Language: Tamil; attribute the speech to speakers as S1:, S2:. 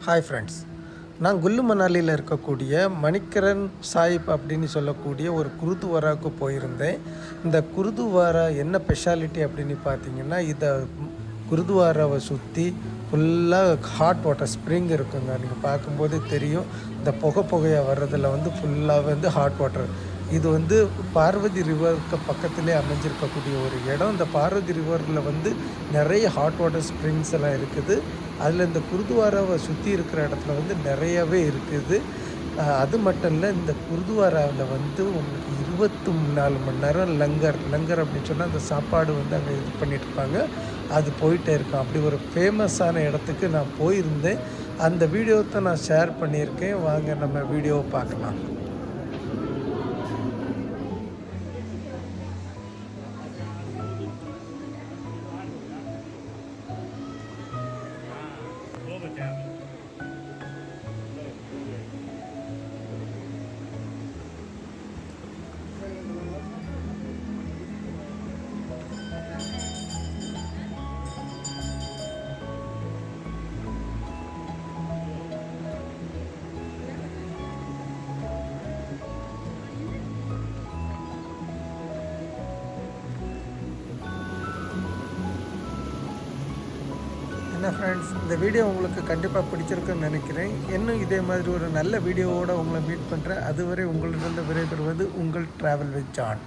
S1: ஹாய் ஃப்ரெண்ட்ஸ், நான் குல்லு மணாலியில் இருக்கக்கூடிய மணிக்கரன் சாஹிப் அப்படின்னு சொல்லக்கூடிய ஒரு குருதுவாராவுக்கு போயிருந்தேன். இந்த குருதுவாரா என்ன ஸ்பெஷாலிட்டி அப்படின்னு பார்த்தீங்கன்னா, இதை குருதுவாராவை சுற்றி ஃபுல்லாக ஹாட் வாட்டர் ஸ்ப்ரிங் இருக்குங்க. நீங்கள் பார்க்கும்போது தெரியும், இந்த புகையாக வர்றதில் ஃபுல்லாக ஹாட் வாட்டர். இது பார்வதி ரிவருக்கு பக்கத்திலே அமைஞ்சிருக்கக்கூடிய ஒரு இடம். இந்த பார்வதி ரிவரில் நிறைய ஹாட் வாட்டர் ஸ்ப்ரிங்ஸ் எல்லாம் இருக்குது. அதில் இந்த குருதுவாராவை சுற்றி இருக்கிற இடத்துல நிறையவே இருக்குது. அது மட்டும் இல்லை, இந்த குருதுவாராவில் உங்களுக்கு 24 மணி நேரம் லங்கர் அப்படின்னு சொன்னால் அந்த சாப்பாடு அங்கே இது பண்ணிகிட்ருப்பாங்க. அது போயிட்டே இருக்கும். அப்படி ஒரு ஃபேமஸான இடத்துக்கு நான் போயிருந்தேன். அந்த வீடியோவை நான் ஷேர் பண்ணியிருக்கேன். வாங்க நம்ம வீடியோவை பார்க்கலாம். என்ன ஃப்ரெண்ட்ஸ், இந்த வீடியோ உங்களுக்கு கண்டிப்பாக பிடிச்சிருக்குன்னு நினைக்கிறேன். இன்னும் இதே மாதிரி ஒரு நல்ல வீடியோவோடு உங்களை மீட் பண்ணுறேன். அதுவரை உங்களிடம் விடைபெறுவது உங்கள் ட்ராவல் வித் ஜான்.